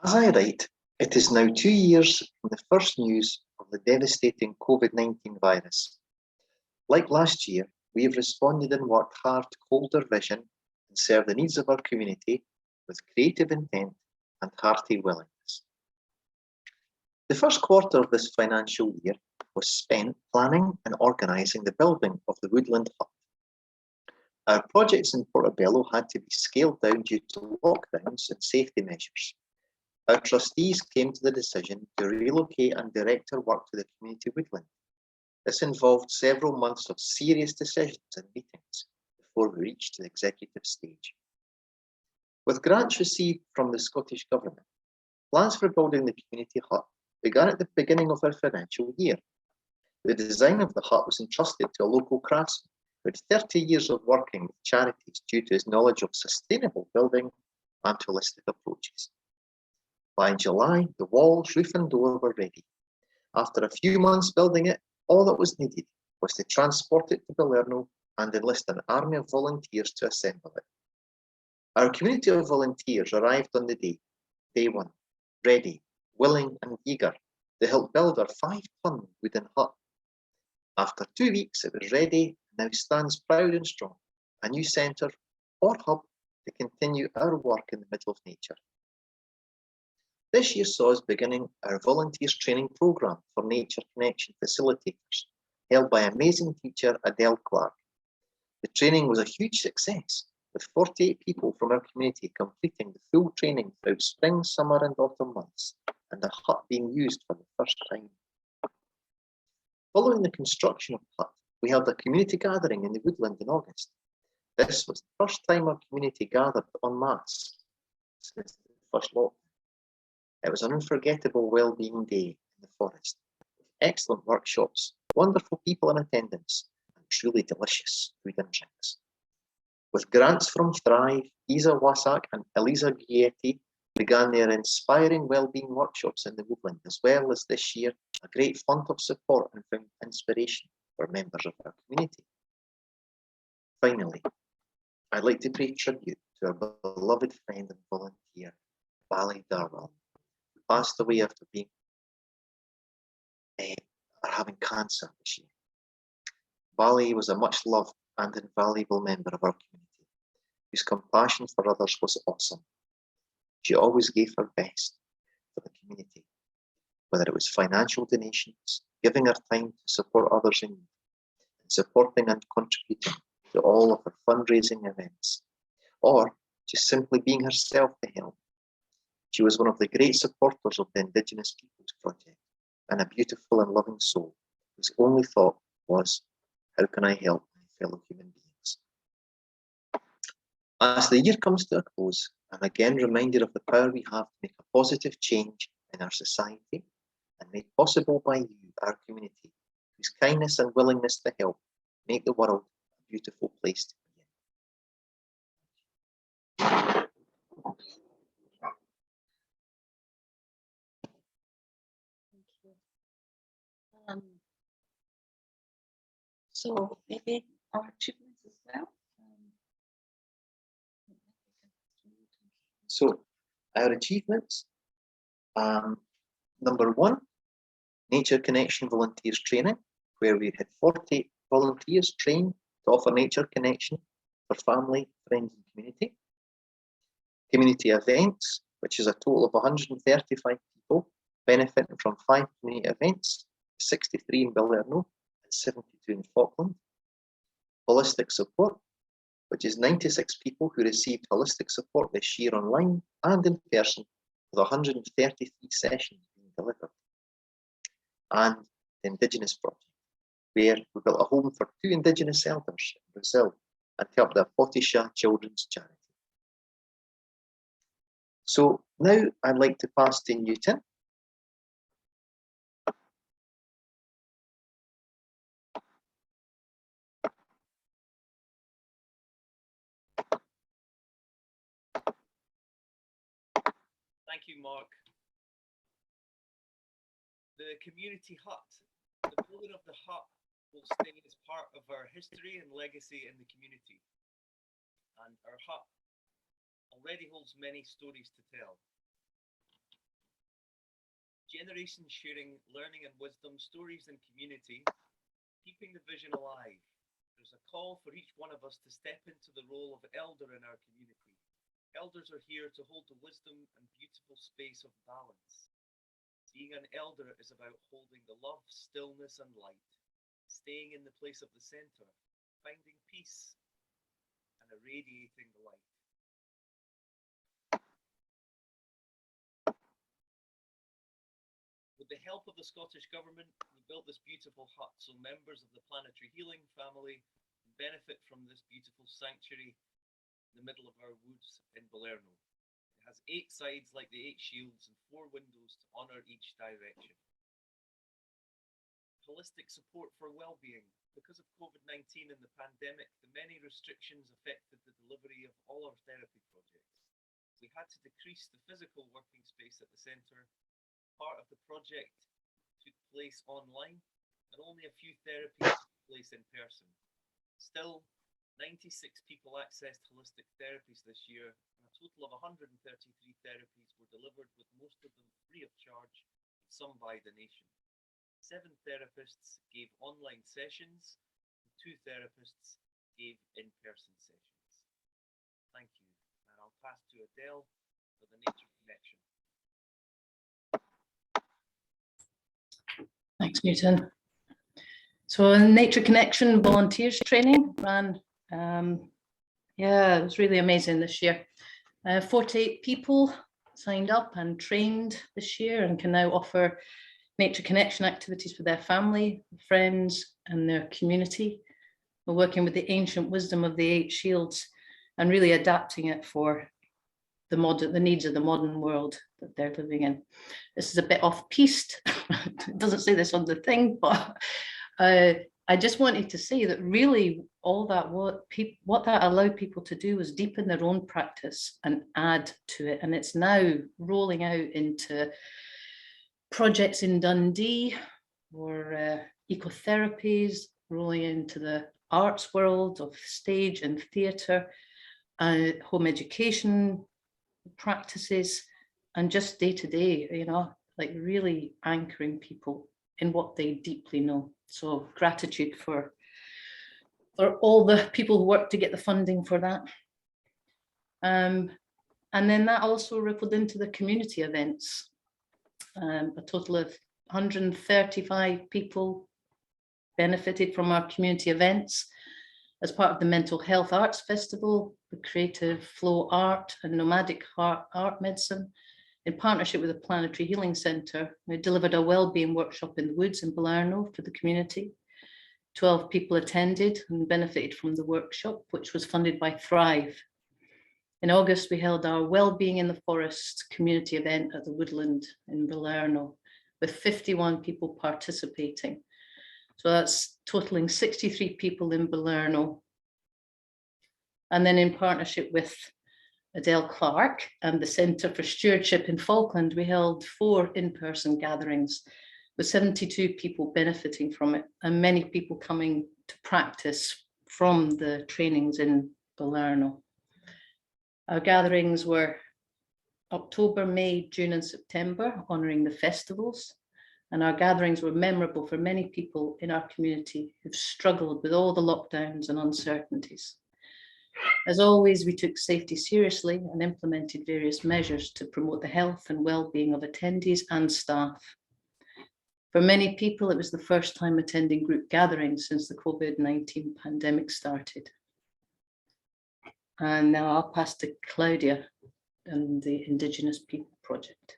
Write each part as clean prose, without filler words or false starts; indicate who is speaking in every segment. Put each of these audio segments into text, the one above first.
Speaker 1: As I write, it is now 2 years from the first news of the devastating COVID-19 virus. Like last year, we have responded and worked hard to hold our vision and serve the needs of our community with creative intent and hearty willingness. The first quarter of this financial year was spent planning and organising the building of the Woodland Hut. Our projects in Portobello had to be scaled down due to lockdowns and safety measures. Our trustees came to the decision to relocate and direct our work to the community woodland. This involved several months of serious decisions and meetings before we reached the executive stage. With grants received from the Scottish Government, plans for building the community hut began at the beginning of our financial year. The design of the hut was entrusted to a local craftsman who had 30 years of working with charities due to his knowledge of sustainable building and holistic approaches. By July, the walls, roof and door were ready. After a few months building it, all that was needed was to transport it to Balerno and enlist an army of volunteers to assemble it. Our community of volunteers arrived on the day one, ready, willing and eager to help build our 5-ton wooden hut. After 2 weeks, it was ready and now stands proud and strong, a new centre or hub to continue our work in the middle of nature. This year saw us beginning our volunteers training programme for Nature Connection facilitators, held by amazing teacher Adele Clark. The training was a huge success, with 48 people from our community completing the full training throughout spring, summer and autumn months, and the hut being used for the first time. Following the construction of the hut, we held a community gathering in the woodland in August. This was the first time our community gathered en masse since the first lockdown. It was an unforgettable well-being day in the forest, with excellent workshops, wonderful people in attendance, and truly delicious food and drinks. With grants from Thrive, Isa Wasak and Elisa Gietti began their inspiring well-being workshops in the woodland, as well as this year a great fund of support and inspiration for members of our community. Finally, I'd like to pay tribute to our beloved friend and volunteer, Vali Darwell, who passed away after having cancer this year. Vali was a much loved and invaluable member of our community, whose compassion for others was awesome. She always gave her best for the community, whether it was financial donations, giving her time to support others in need, and supporting and contributing to all of her fundraising events, or just simply being herself to help. She was one of the great supporters of the Indigenous Peoples Project, and a beautiful and loving soul whose only thought was, how can I help my fellow human beings? As the year comes to a close, I'm again reminded of the power we have to make a positive change in our society, and made possible by you, our community, whose kindness and willingness to help make the world a beautiful place to be in.
Speaker 2: So maybe our achievements as well.
Speaker 1: So our achievements, number one, Nature Connection Volunteers Training, where we had 40 volunteers trained to offer nature connection for family, friends and community. Community events, which is a total of 135 people benefiting from 5 community events, 63 in Balerno and 72 in Falkland. Holistic support, which is 96 people who received holistic support this year online and in person, with 133 sessions being delivered. And the Indigenous Project, where we built a home for 2 Indigenous elders in Brazil and helped the Potisha Children's Charity. So now I'd like to pass to Newton.
Speaker 3: Thank you, Mark. The community hut. The building of the hut will stay as part of our history and legacy in the community. And our hut already holds many stories to tell. Generations sharing learning and wisdom, stories and community, keeping the vision alive. There's a call for each one of us to step into the role of elder in our community. Elders are here to hold the wisdom and beautiful space of balance. Being an elder is about holding the love, stillness and light, staying in the place of the center, finding peace and irradiating the light. With the help of the Scottish Government, we built this beautiful hut so members of the Planetary Healing family can benefit from this beautiful sanctuary in the middle of our woods in Balerno. It has 8 sides like the 8 shields and 4 windows to honour each direction. Holistic support for well-being. Because of COVID-19 and the pandemic, the many restrictions affected the delivery of all our therapy projects. We had to decrease the physical working space at the centre. Part of the project took place online, and only a few therapies took place in person. Still, 96 people accessed holistic therapies this year, and a total of 133 therapies were delivered, with most of them free of charge, some by donation. 7 therapists gave online sessions, and 2 therapists gave in-person sessions. Thank you, and I'll pass to Adele for the Nature Connection.
Speaker 2: Thanks, Newton. So Nature Connection volunteers training ran, yeah, it was really amazing this year. 48 people signed up and trained this year and can now offer Nature Connection activities for their family, friends and their community. We're working with the ancient wisdom of the 8 shields and really adapting it for the needs of the modern world that they're living in. This is a bit off-piste. It doesn't say this on the thing, but I just wanted to say that really all that what that allowed people to do was deepen their own practice and add to it. And it's now rolling out into projects in Dundee or ecotherapies, rolling into the arts world of stage and theatre, home education practices, and just day to day, you know, like really anchoring people in what they deeply know. So gratitude for all the people who work to get the funding for that. And then that also rippled into the community events. A total of 135 people benefited from our community events as part of the Mental Health Arts Festival, the Creative Flow Art and Nomadic Art Medicine. In partnership with the Planetary Healing Centre, we delivered a wellbeing workshop in the woods in Balerno for the community. 12 people attended and benefited from the workshop, which was funded by Thrive. In August, we held our Wellbeing in the Forest community event at the Woodland in Balerno, with 51 people participating. So that's totaling 63 people in Balerno. And then in partnership with Adele Clark and the Centre for Stewardship in Falkland, we held 4 in-person gatherings with 72 people benefiting from it and many people coming to practice from the trainings in Balerno. Our gatherings were October, May, June and September, honouring the festivals. And our gatherings were memorable for many people in our community who've struggled with all the lockdowns and uncertainties. As always, we took safety seriously and implemented various measures to promote the health and well-being of attendees and staff. For many people, it was the first time attending group gatherings since the COVID-19 pandemic started. And now I'll pass to Claudia and the Indigenous People Project.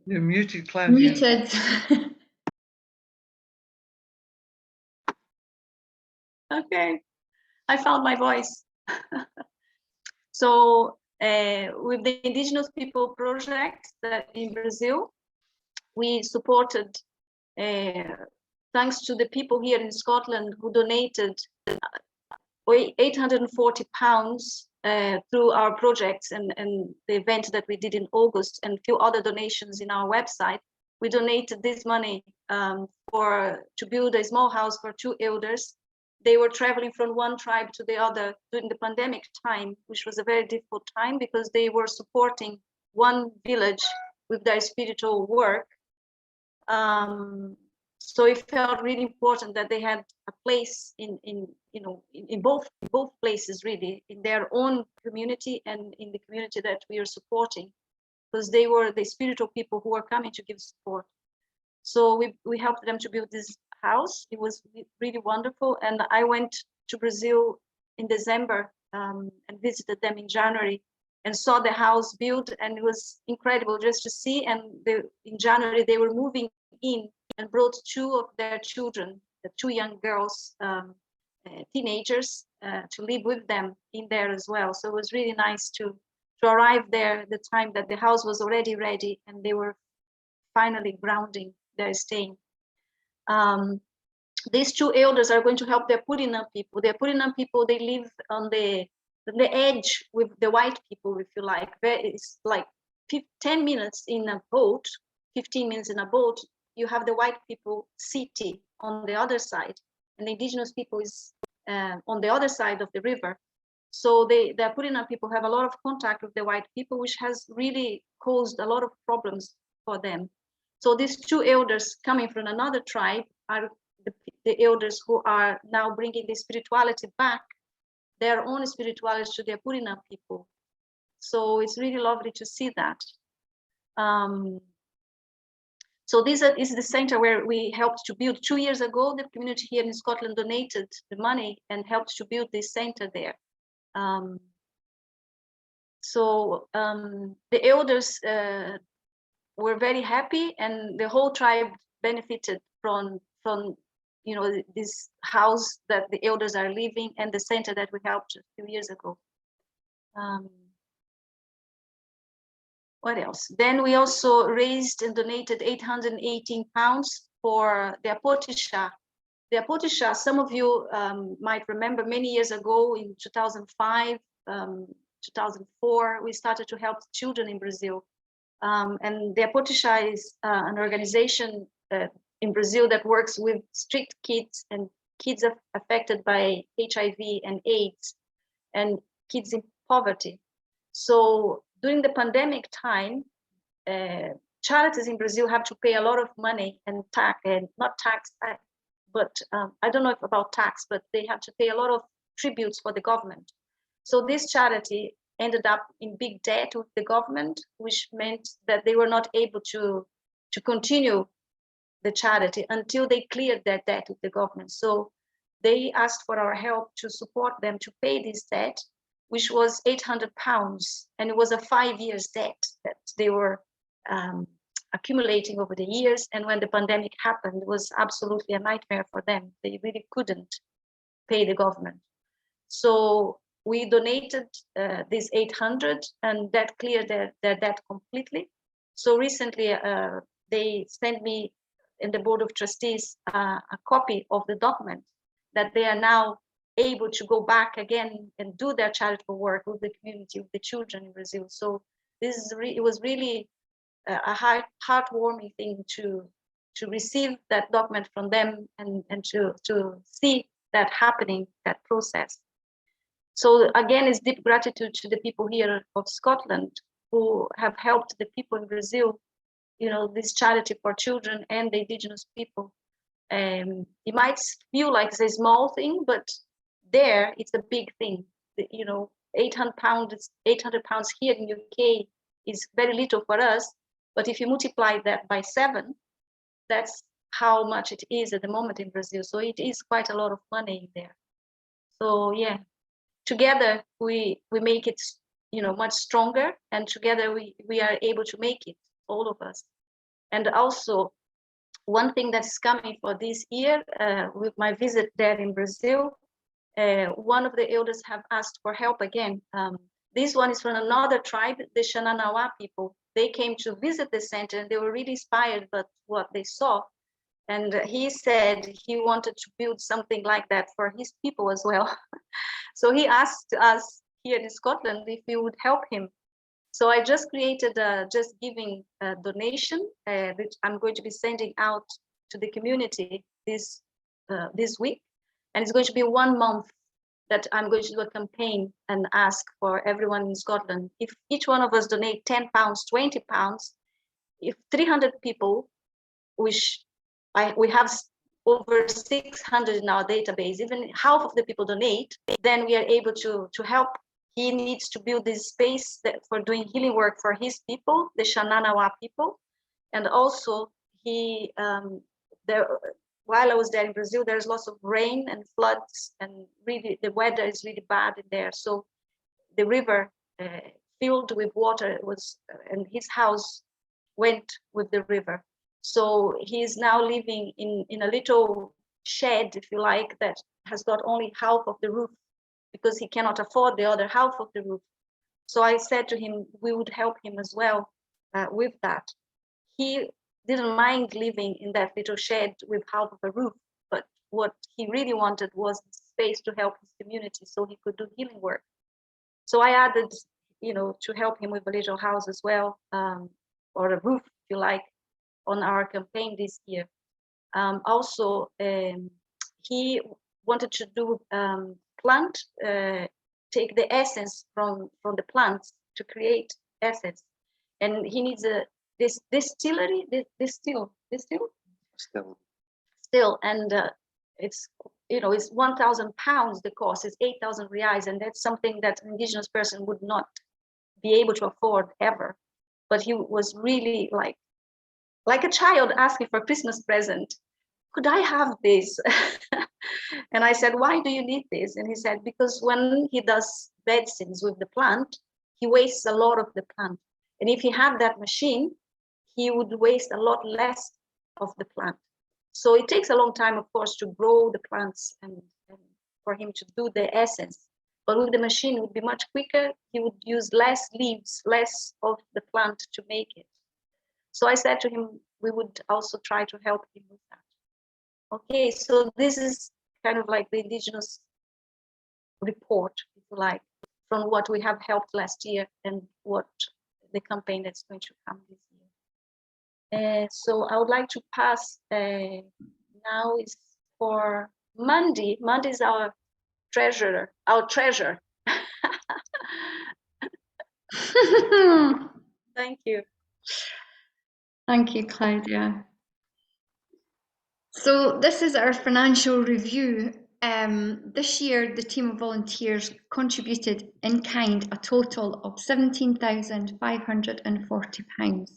Speaker 4: You're muted, Claudia.
Speaker 5: Muted. Okay, I found my voice. So with the Indigenous People Project that in Brazil, we supported thanks to the people here in Scotland who donated £840 through our projects and the event that we did in August, and a few other donations in our website. We donated this money to build a small house for 2 elders. They were traveling from one tribe to the other during the pandemic time, which was a very difficult time because they were supporting one village with their spiritual work. So it felt really important that they had a place in both places, really, in their own community and in the community that we are supporting, because they were the spiritual people who were coming to give support. So we helped them to build this house. It was really wonderful. And I went to Brazil in December and visited them in January and saw the house built, and it was incredible just to see. And in January, they were moving in and brought 2 of their children, the 2 young girls, teenagers, to live with them in there as well. So it was really nice to arrive there at the time that the house was already ready and they were finally grounding their staying. These 2 elders are going to help their Purina people. Their Purina people, they live on the edge with the white people, if you like. It's like 10 minutes in a boat, 15 minutes in a boat. You have the white people city on the other side, and the indigenous people is on the other side of the river. So the Purina people have a lot of contact with the white people, which has really caused a lot of problems for them. So these 2 elders coming from another tribe are the elders who are now bringing the spirituality back, their own spirituality, to their Purina people. So it's really lovely to see that. So this is the center where we helped to build 2 years ago. The community here in Scotland donated the money and helped to build this center there. The elders were very happy, and the whole tribe benefited from this house that the elders are living and the center that we helped a few years ago. What else? Then we also raised and donated £818 for the Apotisha. The Apotisha, some of you might remember many years ago in 2005, 2004, we started to help children in Brazil. And the Apotisha is an organization in Brazil that works with street kids and kids affected by HIV and AIDS and kids in poverty. So during the pandemic time, charities in Brazil have to pay a lot of money and not tax, but I don't know about tax, but they have to pay a lot of tributes for the government. So this charity ended up in big debt with the government, which meant that they were not able to continue the charity until they cleared their debt with the government. So they asked for our help to support them to pay this debt, which was £800, and it was a 5 years debt that they were accumulating over the years. And when the pandemic happened, it was absolutely a nightmare for them. They really couldn't pay the government. So we donated this 800, and that cleared their debt completely. So recently they sent me and the Board of Trustees a copy of the document that they are now able to go back again and do their charitable work with the community, with the children in Brazil. So it was really a heartwarming thing to receive that document from them and to see that happening, that process. So again, it's deep gratitude to the people here of Scotland who have helped the people in Brazil, this charity for children and the indigenous people. It might feel like it's a small thing, but there it's a big thing. £800 here in UK is very little for us, but if you multiply that by 7, that's how much it is at the moment in Brazil. So it is quite a lot of money in there. So yeah, together we make it much stronger, and together we are able to make it, all of us. And also one thing that's coming for this year, with my visit there in Brazil, one of the elders have asked for help again. This one is from another tribe, the Xananawa people. They came to visit the center and they were really inspired by what they saw. And he said he wanted to build something like that for his people as well. So he asked us here in Scotland if we would help him. So I just created a just giving a donation, which I'm going to be sending out to the community this week. And it's going to be 1 month that I'm going to do a campaign and ask for everyone in Scotland, if each one of us donate 10 pounds, 20 pounds, if 300 people, which we have over 600 in our database, even half of the people donate, then we are able to help. He needs to build this space for doing healing work for his people, the Shananawa people. And also while I was there in Brazil, there's lots of rain and floods, and really the weather is really bad in there. So the river filled with water and his house went with the river. So he is now living in a little shed, if you like, that has got only half of the roof because he cannot afford the other half of the roof. So I said to him, we would help him as well with that. He didn't mind living in that little shed with half of a roof, but what he really wanted was space to help his community so he could do healing work. So I added, to help him with a little house as well, or a roof, if you like, on our campaign this year. Also, he wanted to do take the essence from the plants to create essence, and he needs this distillery, still, and it's 1,000 pounds. The cost is 8,000 reais, and that's something that an indigenous person would not be able to afford ever. But he was really like a child asking for a Christmas present. Could I have this? And I said, why do you need this? And he said, because when he does medicines with the plant, he wastes a lot of the plant. And if he had that machine, he would waste a lot less of the plant. So it takes a long time, of course, to grow the plants and for him to do the essence. But with the machine, it would be much quicker. He would use less leaves, less of the plant to make it. So I said to him, we would also try to help him with that. Okay, so this is kind of like the indigenous report, if you like, from what we have helped last year and what the campaign that's going to come this year. So I would like to pass now is for Mandy. Mandy is our treasurer. Thank you.
Speaker 4: Thank you, Claudia. So this is our financial review. This year, the team of volunteers contributed in kind a total of £17,540.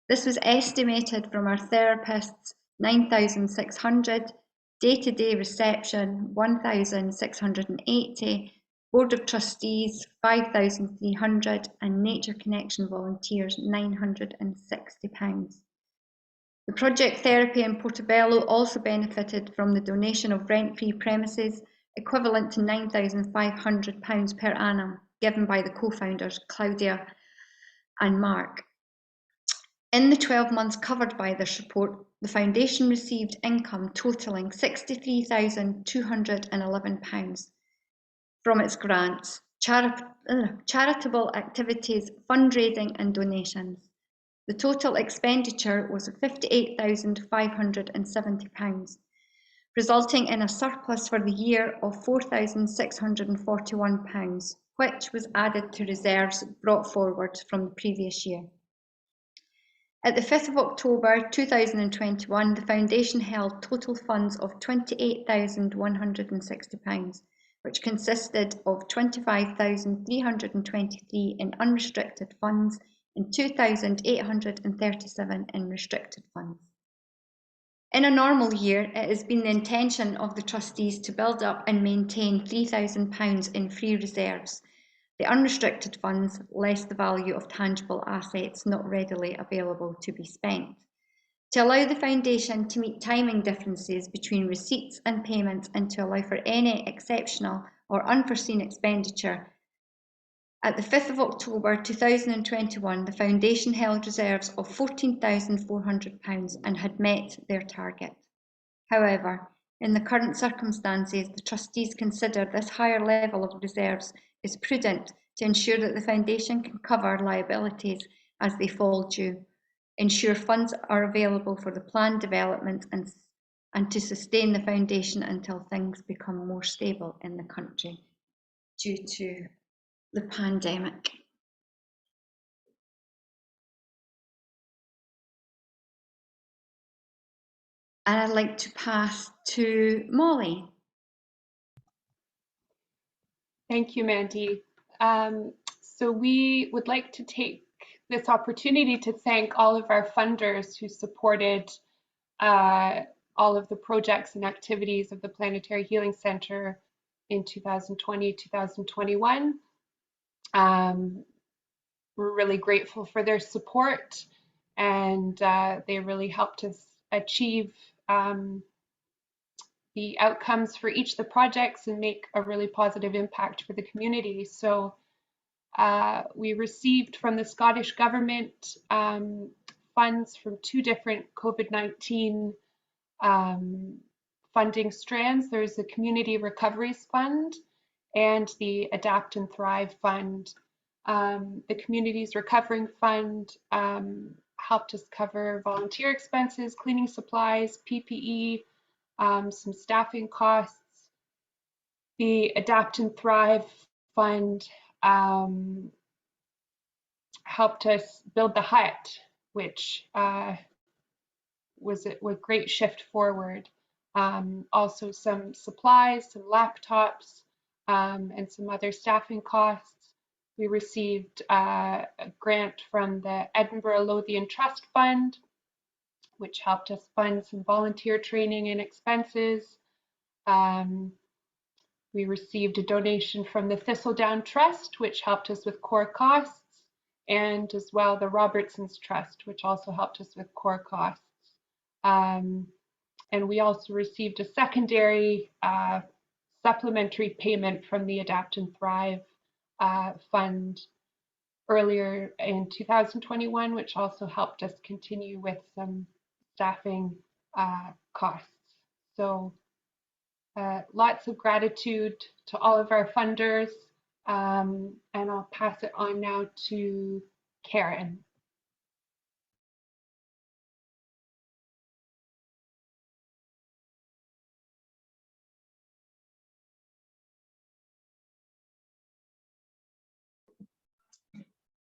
Speaker 4: This was estimated from our therapists, 9,600, day-to-day reception, 1,680, Board of Trustees, 5,300, and Nature Connection volunteers, £960. The Project Therapy in Portobello also benefited from the donation of rent-free premises, equivalent to £9,500 per annum, given by the co-founders Claudia and Mark. In the 12 months covered by this report, the Foundation received income totalling £63,211 from its grants, charitable activities, fundraising and donations. The total expenditure was £58,570, resulting in a surplus for the year of £4,641, which was added to reserves brought forward from the previous year. At the 5th of October 2021, the Foundation held total funds of £28,160, which consisted of £25,323 in unrestricted funds and £2,837 in restricted funds. In a normal year, it has been the intention of the trustees to build up and maintain £3,000 in free reserves, the unrestricted funds less the value of tangible assets not readily available to be spent, to allow the Foundation to meet timing differences between receipts and payments and to allow for any exceptional or unforeseen expenditure At the 5th of October 2021, the Foundation held reserves of £14,400 and had met their target. However, in the current circumstances, the trustees consider this higher level of reserves is prudent to ensure that the Foundation can cover liabilities as they fall due, ensure funds are available for the planned development and to sustain the Foundation until things become more stable in the country due to the pandemic. And I'd like to pass to Molly.
Speaker 6: Thank you, Mandy. So we would like to take this opportunity to thank all of our funders who supported all of the projects and activities of the Planetary Healing Centre in 2020-2021. We're really grateful for their support, and they really helped us achieve the outcomes for each of the projects and make a really positive impact for the community. So we received from the Scottish Government funds from 2 different COVID-19 funding strands. There's the Community Recoveries Fund and the Adapt and Thrive Fund. The Communities Recovering Fund helped us cover volunteer expenses, cleaning supplies, PPE, some staffing costs. The Adapt and Thrive Fund helped us build the hut, which was a great shift forward. Also some supplies, some laptops, and some other staffing costs. We received a grant from the Edinburgh Lothian Trust Fund, which helped us fund some volunteer training and expenses. We received a donation from the Thistledown Trust, which helped us with core costs, and as well the Robertson's Trust, which also helped us with core costs. And we also received a secondary supplementary payment from the Adapt and Thrive Fund earlier in 2021, which also helped us continue with some staffing costs. So lots of gratitude to all of our funders, and I'll pass it on now to Karen.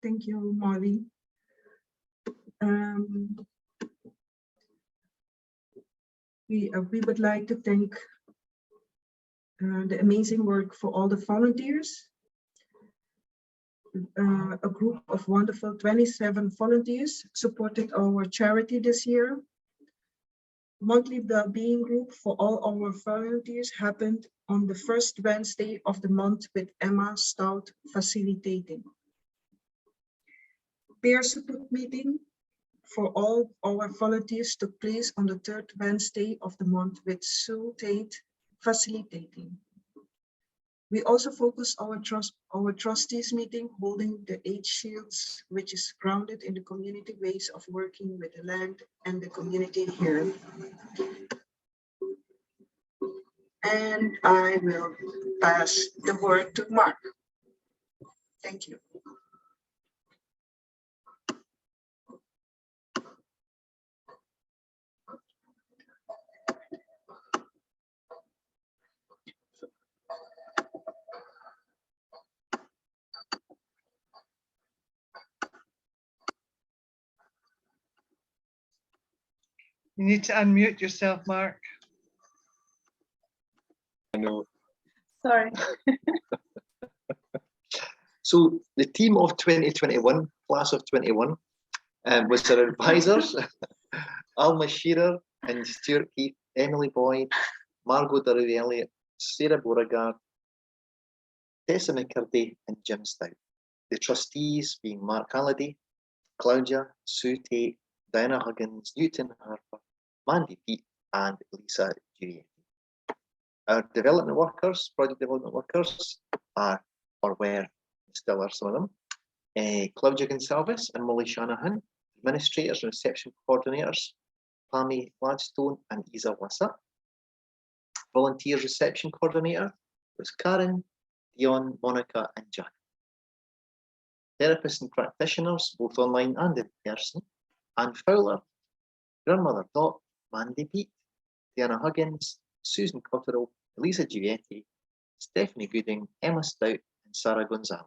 Speaker 7: Thank you, Molly. We would like to thank the amazing work for all the volunteers. A group of wonderful 27 volunteers supported our charity this year. Monthly well-being group for all our volunteers happened on the first Wednesday of the month with Emma Stout facilitating. Peer support meeting for all our volunteers took place on the third Wednesday of the month with Sue Tate facilitating. We also focused our trustees meeting holding the 8 shields, which is grounded in the community ways of working with the land and the community here. And I will pass the word to Mark. Thank you.
Speaker 8: You need to unmute yourself, Mark.
Speaker 1: I know.
Speaker 5: Sorry.
Speaker 1: So the team of 2021, class of 21, was our advisors, Alma Shearer and Stuart Keith, Emily Boyd, Margot Durley Elliott, Sarah Beauregard, Tessa McCurdy, and Jim Stout. The trustees being Mark Halliday, Claudia, Sue Tate, Diana Huggins, Newton Harper, Mandy Pete, and Lisa Giurietti. Our development workers, project development workers, are or were still are some of them. Claudia Gonsalves and Molly Shanahan, administrators and reception coordinators, Pammy Gladstone and Isa Wassa. Volunteers reception coordinator was Karen, Dion, Monica and Jack. Therapists and practitioners, both online and in person, Anne Fowler, grandmother Dot, Mandy Beat, Diana Huggins, Susan Cotterill, Elisa Giuetti, Stephanie Gooding, Emma Stout and Sarah Gonzalez.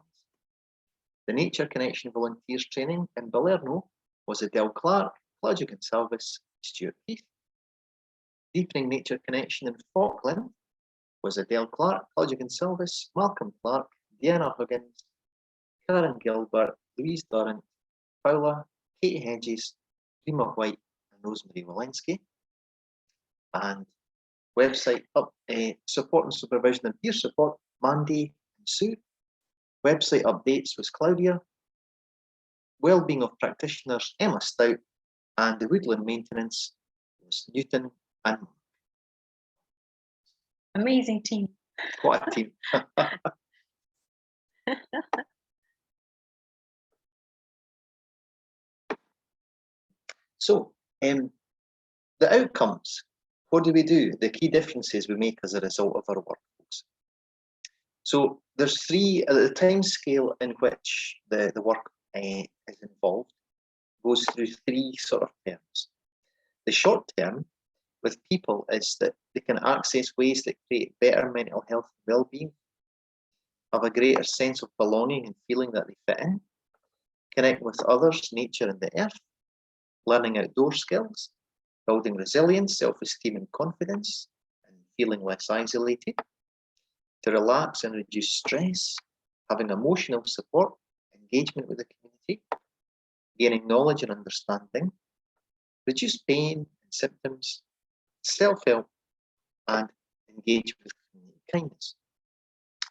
Speaker 1: The Nature Connection volunteers training in Balerno was Adele Clark, Claudia Gonsalves, Stuart Heath. Deepening Nature Connection in Falkland was Adele Clark, Claudia Gonsalves, Malcolm Clark, Diana Huggins, Karen Gilbert, Louise Durrant, Paula, Katie Hedges, Rima White and Rosemary Walensky. And website support and supervision and peer support, Mandy and Sue. Website updates was Claudia. Wellbeing of practitioners, Emma Stout, and the woodland maintenance was Newton and Mark.
Speaker 5: Amazing team.
Speaker 1: What a team. So, the outcomes, what do we do? The key differences we make as a result of our work, folks. So there's three, the time scale in which the work is involved goes through three sort of terms. The short term with people is that they can access ways that create better mental health and well-being, have a greater sense of belonging and feeling that they fit in, connect with others, nature and the earth, learning outdoor skills, building resilience, self-esteem and confidence, and feeling less isolated, to relax and reduce stress, having emotional support, engagement with the community, gaining knowledge and understanding, reduce pain and symptoms, self-help, and engage with community kindness.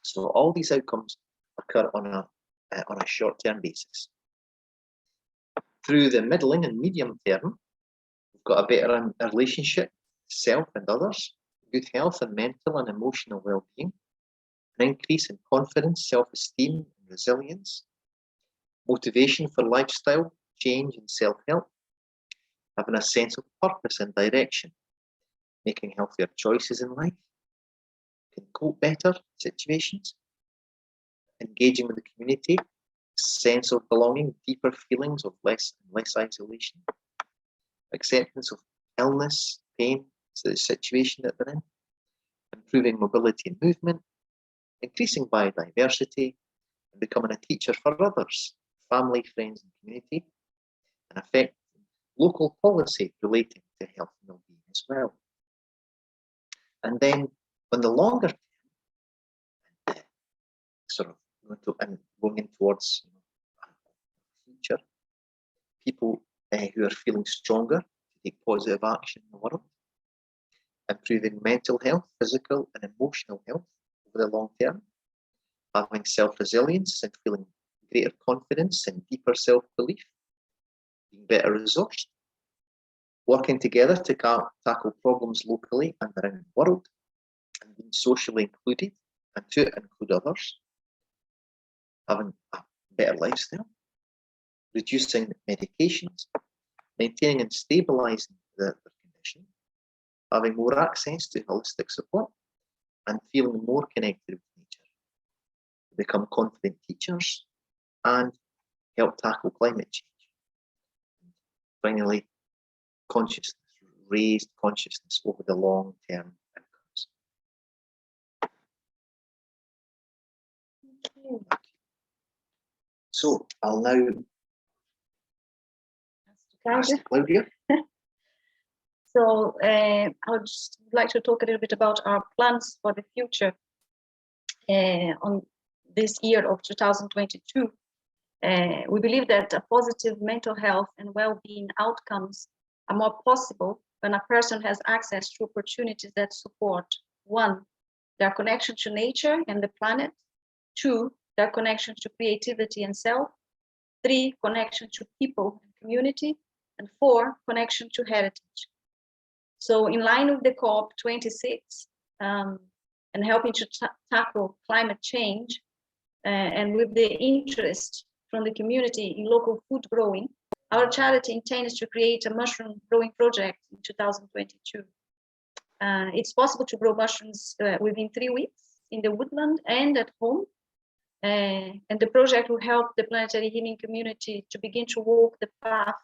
Speaker 1: So all these outcomes occur on a short-term basis. Through the middling and medium term, we've got a better relationship, self and others, good health and mental and emotional well-being, an increase in confidence, self-esteem and resilience, motivation for lifestyle change and self-help, having a sense of purpose and direction, making healthier choices in life, can cope better in situations, engaging with the community, sense of belonging, deeper feelings of less and less isolation, acceptance of illness, pain, so the situation that they're in, improving mobility and movement, increasing biodiversity, and becoming a teacher for others, family, friends, and community, and affecting local policy relating to health and well-being as well. And then on the longer term, sort of going in towards the future, people who are feeling stronger to take positive action in the world, improving mental health, physical and emotional health over the long term, having self-resilience and feeling greater confidence and deeper self-belief, being better resourced, working together to tackle problems locally and around the world, and being socially included and to include others, having a better lifestyle, reducing medications, maintaining and stabilising their condition, having more access to holistic support, and feeling more connected with nature, to become confident teachers, and help tackle climate change. Finally, consciousness, raised consciousness over the long-term outcomes. So I'll now ask Claudia.
Speaker 5: So I would just like to talk a little bit about our plans for the future on this year of 2022. We believe that a positive mental health and well-being outcomes are more possible when a person has access to opportunities that support: 1, their connection to nature and the planet; 2, their connection to creativity and self; 3, connection to people and community; and 4, connection to heritage. So in line with the COP26 and helping to tackle climate change, and with the interest from the community in local food growing, our charity intends to create a mushroom growing project in 2022. It's possible to grow mushrooms within 3 weeks in the woodland and at home. And the project will help the planetary healing community to begin to walk the path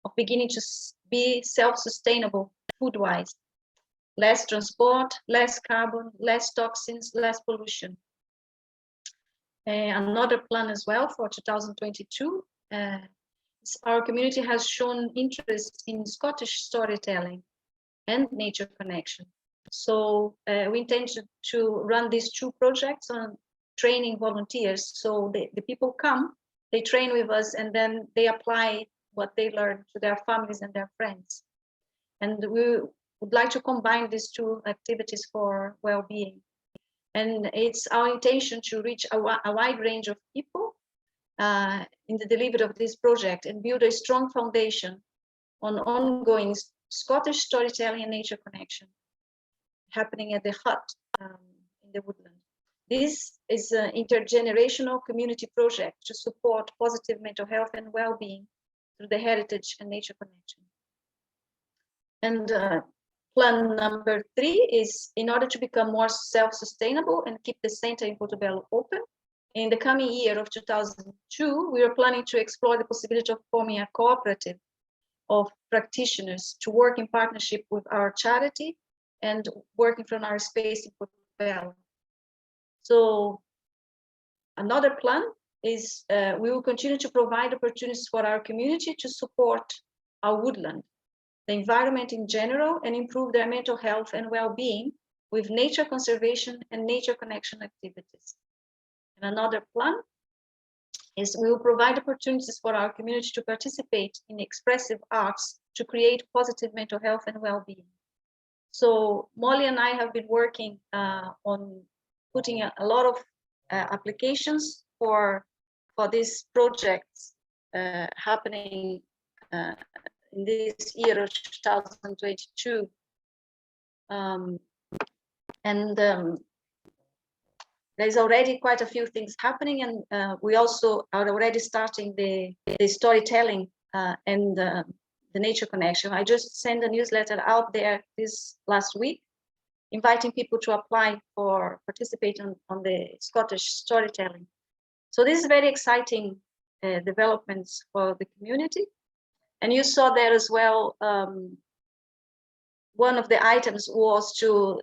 Speaker 5: of beginning to be self-sustainable food-wise. Less transport, less carbon, less toxins, less pollution. Another plan as well for 2022, our community has shown interest in Scottish storytelling and nature connection. So we intend to run these 2 projects on training volunteers. So the people come, they train with us, and then they apply what they learn to their families and their friends. And we would like to combine these 2 activities for well-being. And it's our intention to reach a wide range of people in the delivery of this project and build a strong foundation on ongoing Scottish storytelling and nature connection happening at the hut in the woodland. This is an intergenerational community project to support positive mental health and well-being through the heritage and nature connection. And plan number 3 is, in order to become more self-sustainable and keep the center in Portobello open, in the coming year of 2002, we are planning to explore the possibility of forming a cooperative of practitioners to work in partnership with our charity and working from our space in Portobello. So another plan is we will continue to provide opportunities for our community to support our woodland, the environment in general, and improve their mental health and well-being with nature conservation and nature connection activities. And another plan is we will provide opportunities for our community to participate in expressive arts to create positive mental health and well-being. So Molly and I have been working on putting a lot of applications for these projects happening in this year of 2022. There's already quite a few things happening, and we also are already starting the storytelling and the nature connection. I just sent a newsletter out there this last week, inviting people to apply for participating on the Scottish storytelling. So this is very exciting developments for the community. And you saw there as well, one of the items was to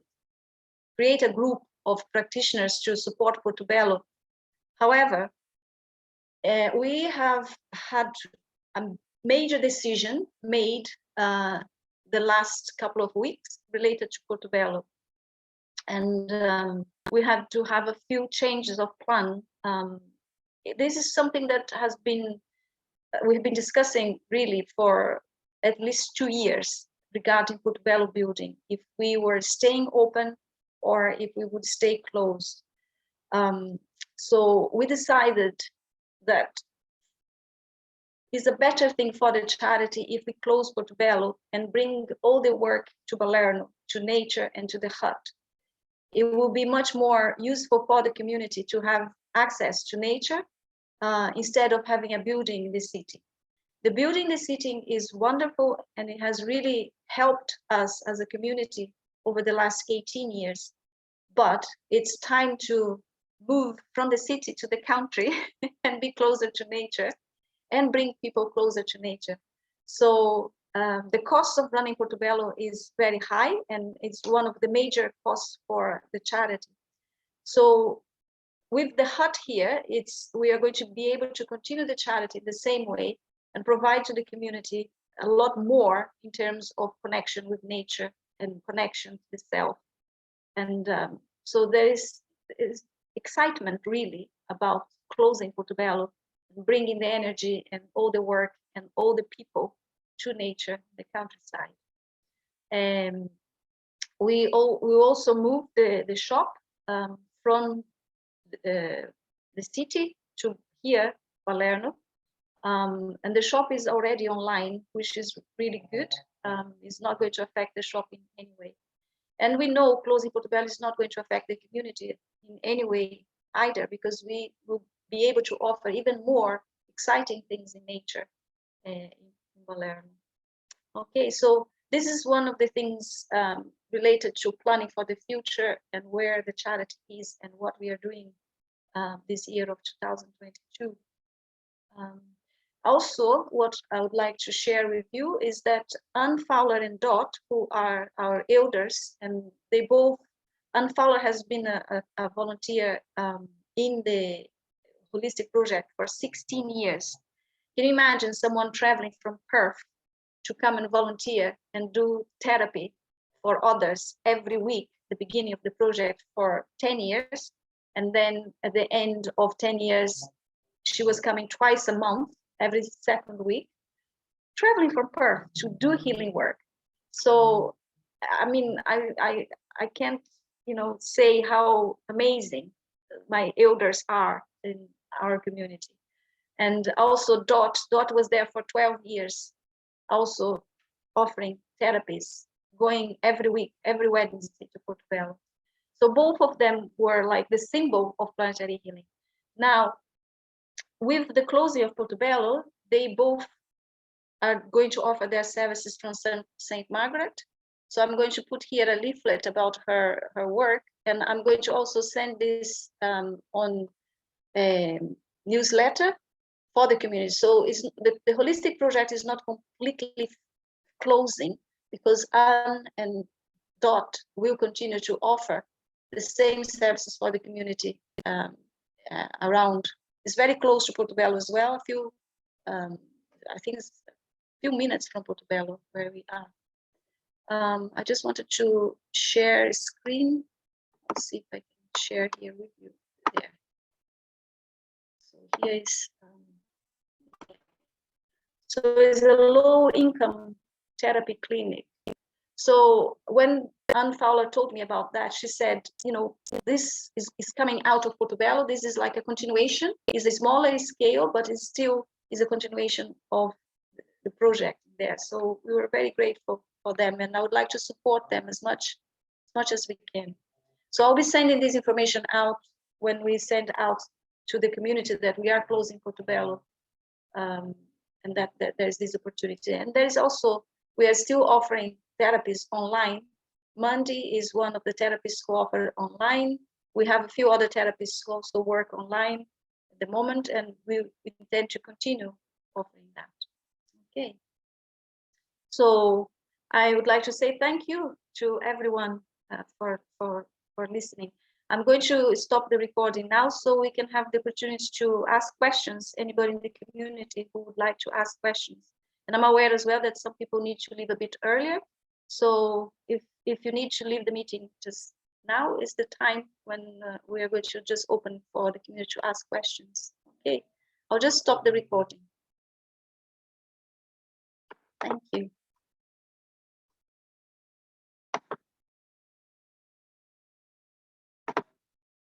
Speaker 5: create a group of practitioners to support Portobello. However, we have had a major decision made the last couple of weeks related to Portobello. And we had to have a few changes of plan. This is something that has been, we've been discussing really for at least 2 years regarding Portobello building, if we were staying open or if we would stay closed. So we decided that it's a better thing for the charity if we close Portobello and bring all the work to Balerno, to nature and to the hut. It will be much more useful for the community to have access to nature instead of having a building in the city. The building in the city is wonderful, and it has really helped us as a community over the last 18 years. But it's time to move from the city to the country and be closer to nature and bring people closer to nature. So the cost of running Portobello is very high, and it's one of the major costs for the charity. So with the hut here, we are going to be able to continue the charity the same way and provide to the community a lot more in terms of connection with nature and connection to the self. And so there is excitement really about closing Portobello and bringing the energy and all the work and all the people to nature, the countryside. And we also moved the shop from the city to here, Balerno. And the shop is already online, which is really good. It's not going to affect the shop in any way. And we know closing Portobello is not going to affect the community in any way either, because we will be able to offer even more exciting things in nature in Palermo. Okay, so this is one of the things related to planning for the future and where the charity is and what we are doing this year of 2022. Also, what I would like to share with you is that Ann Fowler and Dot, who are our elders, and they both, Ann Fowler has been a volunteer in the holistic project for 16 years. Can you imagine someone traveling from Perth to come and volunteer and do therapy for others every week, the beginning of the project, for 10 years. And then at the end of 10 years, she was coming twice a month, every second week, traveling from Perth to do healing work. So, I mean, I can't, say how amazing my elders are in our community. And also Dot was there for 12 years, also offering therapies, going every week, every Wednesday to Portobello. So both of them were like the symbol of planetary healing. Now, with the closing of Portobello, they both are going to offer their services from St. Margaret. So I'm going to put here a leaflet about her work, and I'm going to also send this on a newsletter for the community. So the holistic project is not completely closing, because Anne and Dot will continue to offer the same services for the community around. It's very close to Portobello as well. A few, I think it's a few minutes from Portobello where we are. I just wanted to share a screen. Let's see if I can share here with you. There. So here is. So it's a low-income therapy clinic. So when Ann Fowler told me about that, she said, this is coming out of Portobello. This is like a continuation. It's a smaller scale, but it still is a continuation of the project there. So we were very grateful for them, and I would like to support them as much as we can. So I'll be sending this information out when we send out to the community that we are closing Portobello, and that there's this opportunity. And there is also, we are still offering therapies online. Mandy is one of the therapists who offer online. We have a few other therapists who also work online at the moment, and we intend to continue offering that. Okay. So I would like to say thank you to everyone for listening. I'm going to stop the recording now so we can have the opportunity to ask questions. Anybody in the community who would like to ask questions. And I'm aware as well that some people need to leave a bit earlier. So if you need to leave the meeting, just now is the time when we are going to just open for the community to ask questions. Okay, I'll just stop the recording. Thank you.